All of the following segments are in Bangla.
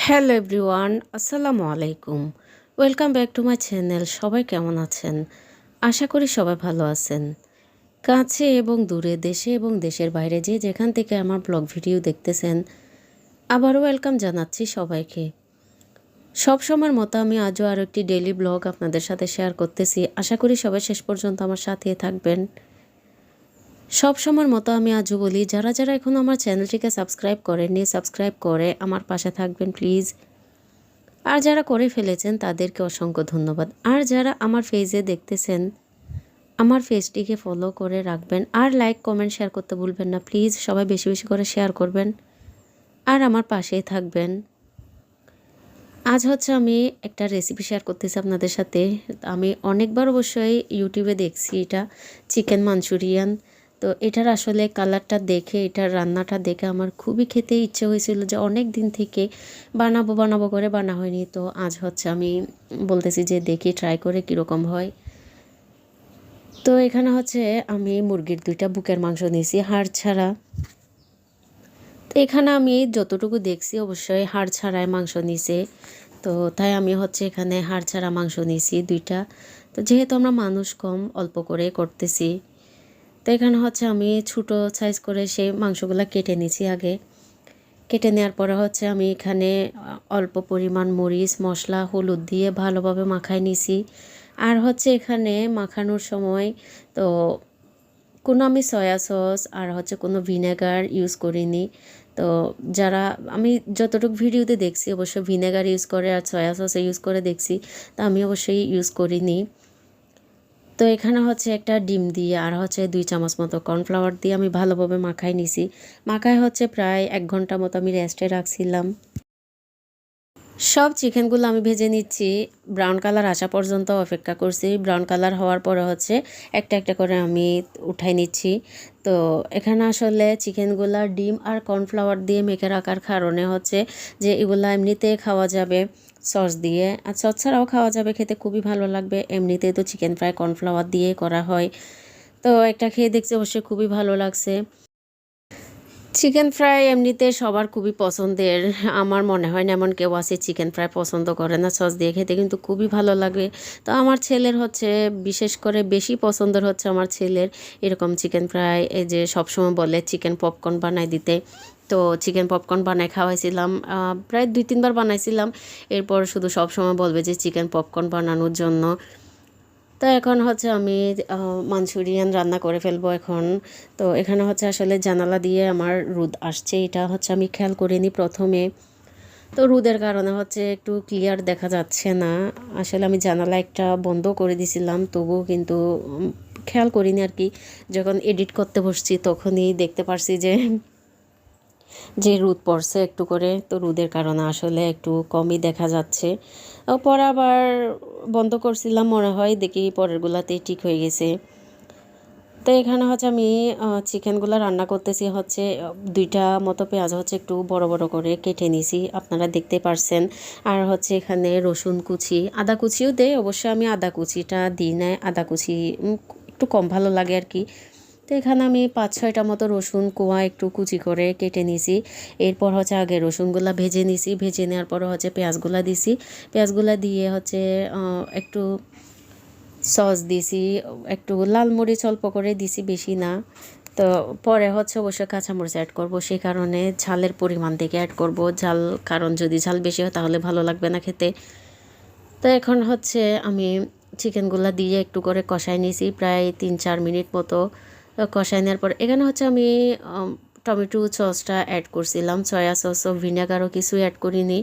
হ্যালো এভরিওয়ান, আসসালামু আলাইকুম। Welcome back to my channel. সবাই কেমন আছেন? আশা করি সবাই ভালো আছেন। কাছে এবং দূরে, দেশে এবং দেশের বাইরে যে যেখান থেকে আমার ব্লগ ভিডিও দেখতেছেন, আবারও ওয়েলকাম জানাচ্ছি সবাইকে। সব সময়ের মতো আমি আজও আরও একটি ডেইলি ব্লগ আপনাদের সাথে শেয়ার করতেছি। আশা করি সবাই শেষ পর্যন্ত আমার সাথেই থাকবেন। সব সময়ের মতো আমি আজও বলি, যারা যারা এখন আমার চ্যানেলটিকে সাবস্ক্রাইব করেননি, সাবস্ক্রাইব করে আমার পাশে থাকবেন প্লিজ। আর যারা করে ফেলেছেন তাদেরকে অসংখ্য ধন্যবাদ। আর যারা আমার পেজে দেখতেছেন, আমার পেজটিকে ফলো করে রাখবেন। আর লাইক, কমেন্ট, শেয়ার করতে ভুলবেন না প্লিজ। সবাই বেশি বেশি করে শেয়ার করবেন আর আমার পাশেই থাকবেন। আজ হচ্ছে আমি একটা রেসিপি শেয়ার করতেছি আপনাদের সাথে। আমি অনেকবার অবশ্যই ইউটিউবে দেখছি এটা, চিকেন মাঞ্চুরিয়ান। তো এটার আসলে কালারটা দেখে, এটার রান্নাটা দেখে আমার খুবই খেতে ইচ্ছে হয়েছিল, যে অনেক দিন থেকে বানাবো বানাবো করে বানা হয়নি। তো আজ হচ্ছে আমি বলতেছি যে দেখি ট্রাই করে কীরকম হয়। তো এখানে হচ্ছে আমি মুরগির 2টা বুকের মাংস নিয়েছি, হাড় ছাড়া। তো এখানে আমি যতটুকু দেখছি অবশ্যই হাড় ছাড়াই মাংস নিছে। তো তাই আমি হচ্ছে এখানে হাড় ছাড়া মাংস নিয়েছি 2টা। তো যেহেতু আমরা মানুষ কম, অল্প করে করতেছি, তো এখানে হচ্ছে আমি ছোটো সাইজ করে সেই মাংসগুলো কেটে নিয়েছি আগে। কেটে নেওয়ার পরে হচ্ছে আমি এখানে অল্প পরিমাণ মরিচ, মশলা, হলুদ দিয়ে ভালোভাবে মাখায় নিছি। আর হচ্ছে এখানে মাখানোর সময় তো কোনো আমি সয়া সস আর হচ্ছে কোনো ভিনেগার ইউজ করিনি। তো যারা আমি যতটুকু ভিডিওতে দেখছি অবশ্যই ভিনেগার ইউজ করে আর সয়া সস ইউজ করে দেখছি, তা আমি অবশ্যই ইউজ করিনি। তো এখানে হচ্ছে একটা ডিম দিয়ে আর হচ্ছে 2 চামচ মতো কর্নফ্লাওয়ার দিয়ে আমি ভালোভাবে মাখাই নিছি। মাখায় হচ্ছে প্রায় 1 ঘন্টা মতো আমি রেস্টে রাখছিলাম। সব চিকেনগুলো আমি ভেজে নিচ্ছি, ব্রাউন কালার আসা পর্যন্ত অপেক্ষা করছি। ব্রাউন কালার হওয়ার পরে হচ্ছে একটা একটা করে আমি উঠাই নিচ্ছি। তো এখানে আসলে চিকেনগুলা ডিম আর কর্নফ্লাওয়ার দিয়ে মেখে রাখার কারণে হচ্ছে যে এগুলা এমনিতে খাওয়া যাবে সস দিয়ে, আর সস ছাড়াও খাওয়া যাবে, খেতে খুবই ভালো লাগবে। এমনিতে তো চিকেন ফ্রাই কর্নফ্লাওয়ার দিয়ে করা হয়। তো একটা খেয়ে দেখছি অবশ্যই খুবই ভালো লাগছে। চিকেন ফ্রাই এমনিতে সবার খুবই পছন্দের। আমার মনে হয় না এমন কেউ আছে চিকেন ফ্রাই পছন্দ করে না। সস দিয়ে খেতে কিন্তু খুবই ভালো লাগে। তো আমার ছেলের হচ্ছে বিশেষ করে বেশি পছন্দের হচ্ছে আমার ছেলের এরকম চিকেন ফ্রাই। এই যে সবসময় বলে চিকেন পপকর্ন বানাই দিতে। তো চিকেন পপকর্ন বানাই খাওয়াইছিলাম, প্রায় 2-3 বার বানাইছিলাম। এরপর শুধু সবসময় বলবে যে চিকেন পপকর্ন বানানোর জন্য। তো এখন হচ্ছে আমি মাঞ্চুরিয়ান রান্না করে ফেলবো এখন। তো এখানে হচ্ছে আসলে জানালা দিয়ে আমার রোদ আসছে, এটা হচ্ছে আমি খেয়াল করিনি প্রথমে। তো রোদের কারণে হচ্ছে একটু ক্লিয়ার দেখা যাচ্ছে না। আসলে আমি জানালা একটা বন্ধ করে দিছিলাম, তবুও কিন্তু খেয়াল করিনি আর কি। যখন এডিট করতে বসছি তখনই দেখতে পারছি যে রোদ পড়ছে একটু করে। তো রোদের কারণে আসলে একটু কমই দেখা যাচ্ছে। পরে আবার বন্ধ করছিলাম, মনে হয় দেখি পরেরগুলাতেই ঠিক হয়ে গেছে। তো এখানে হচ্ছে আমি চিকেনগুলো রান্না করতেছি হচ্ছে 2টা মতো পেঁয়াজ হচ্ছে একটু বড় বড় করে কেটে নিছি, আপনারা দেখতে পারছেন। আর হচ্ছে এখানে রসুন কুচি, আদা কুচিও দেয়, অবশ্যই আমি আদা কুচিটা দিই না, আদা কুচি একটু কম ভালো লাগে আর কি। তো এখানে আমি 5-6টা মতো রসুন কোয়া একটু কুচি করে কেটে নিছি। এরপর হচ্ছে আগে রসুনগুলা ভেজে নিছি, ভেজে নেওয়ার পর হচ্ছে পেঁয়াজগুলা দিছি। পেঁয়াজগুলা দিয়ে হচ্ছে একটু সস দিছি, একটু লাল মরিচ অল্প করে দিছি, বেশি না। তো পরে হচ্ছে অবশ্যই কাঁচামরিচ অ্যাড করব, সেই কারণে ঝালের পরিমাণ থেকে অ্যাড করব ঝাল, কারণ যদি ঝাল বেশি হয় তাহলে ভালো লাগবে না খেতে। তো এখন হচ্ছে আমি চিকেনগুলো দিয়ে একটু করে কষাই নিয়েছি প্রায় 3-4 মিনিট মতো। কষাই নেওয়ার পর এখানে হচ্ছে আমি টমেটো সসটা অ্যাড করছিলাম, সয়া সস ও ভিনেগারও কিছু অ্যাড করিনি।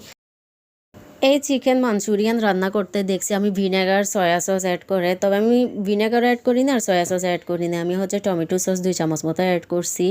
এই চিকেন মাঞ্চুরিয়ান রান্না করতে দেখছি আমি ভিনেগার সয়া সস অ্যাড করে, তবে আমি ভিনেগার অ্যাড করি না আর সয়া সস অ্যাড করি না, আমি হচ্ছে টমেটো সস 2 চামচ মতো অ্যাড করছি।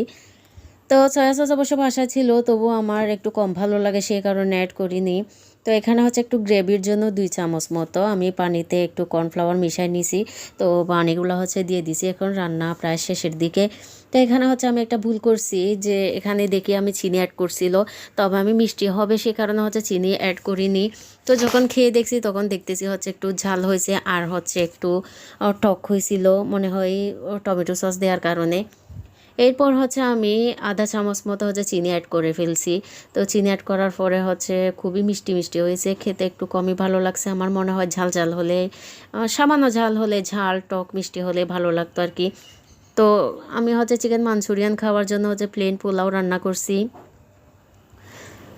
তো সয়া সস অবশ্য বাসায় ছিল, তবুও আমার একটু কম ভালো লাগে সেই কারণে অ্যাড করিনি। তো এখানে হচ্ছে একটু গ্রেভির জন্য 2 চামচ মতো আমি পানিতে একটু কর্নফ্লাওয়ার মিশিয়ে নিছি। তো পানিগুলো হচ্ছে দিয়ে দিছি, এখন রান্না প্রায় শেষের দিকে। তো এখানে হচ্ছে আমি একটা ভুল করছি, যে এখানে দেখি আমি চিনি অ্যাড করছিল, তবে আমি মিষ্টি হবে সে কারণে হচ্ছে চিনি অ্যাড করিনি। তো যখন খেয়ে দেখছি তখন দেখতেছি হচ্ছে একটু ঝাল হয়েছে আর হচ্ছে একটু টক হয়েছিল, মনে হয় টমেটো সস দেওয়ার কারণে। এরপর হচ্ছে আমি আধা চামচ মতো হচ্ছে চিনি অ্যাড করে ফেলছি। তো চিনি অ্যাড করার পরে হচ্ছে খুবই মিষ্টি মিষ্টি হয়েছে, খেতে একটু কমই ভালো লাগছে। আমার মনে হয় ঝাল ঝাল হলে, সামান্য ঝাল হলে, ঝাল টক মিষ্টি হলে ভালো লাগতো আর কি। তো আমি হচ্ছে চিকেন মাঞ্চুরিয়ান খাওয়ার জন্য হচ্ছে প্লেন পোলাও রান্না করছি।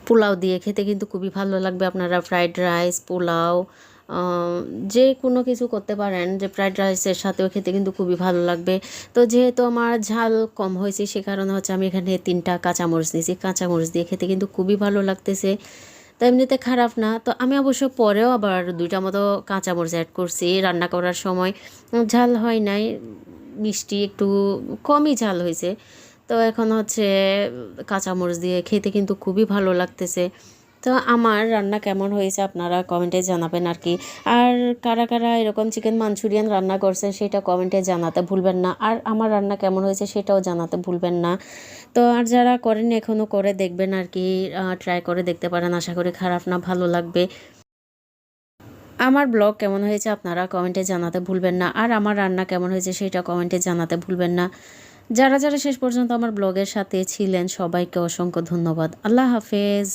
পোলাও দিয়ে খেতে কিন্তু খুবই ভালো লাগবে। আপনারা ফ্রাইড রাইস, পোলাও, যে কোনো কিছু করতে পারেন, যে ফ্রাইড রাইসের সাথেও খেতে কিন্তু খুবই ভালো লাগবে। তো যেহেতু আমার ঝাল কম হয়েছে, সে কারণে হচ্ছে আমি এখানে 3টা কাঁচামরিচ নিয়েছি। কাঁচামরিচ দিয়ে খেতে কিন্তু খুবই ভালো লাগতেছে। তো এমনিতে খারাপ না। তো আমি অবশ্য পরেও আবার 2টা মতো কাঁচামরিচ অ্যাড করছি রান্না করার সময়। ঝাল হয় নাই, মিষ্টি একটু কমই ঝাল হয়েছে। তো এখন হচ্ছে কাঁচামরিচ দিয়ে খেতে কিন্তু খুবই ভালো লাগতেছে। তো আমার রান্না কেমন হয়েছে আপনারা কমেন্টে জানাবেন আর কি। আর কারা কারা এরকম চিকেন মাঞ্চুরিয়ান রান্না করছেন সেটা কমেন্টে জানাতে ভুলবেন না। আর আমার রান্না কেমন হয়েছে সেটাও জানাতে ভুলবেন না। তো আর যারা করেননি এখনও করে দেখবেন আর কি, ট্রাই করে দেখতে পারেন। আশা করি খারাপ না, ভালো লাগবে। আমার ব্লগ কেমন হয়েছে আপনারা কমেন্টে জানাতে ভুলবেন না। আর আমার রান্না কেমন হয়েছে সেটা কমেন্টে জানাতে ভুলবেন না। যারা যারা শেষ পর্যন্ত আমার ব্লগের সাথে ছিলেন সবাইকে অসংখ্য ধন্যবাদ। আল্লাহ হাফেজ।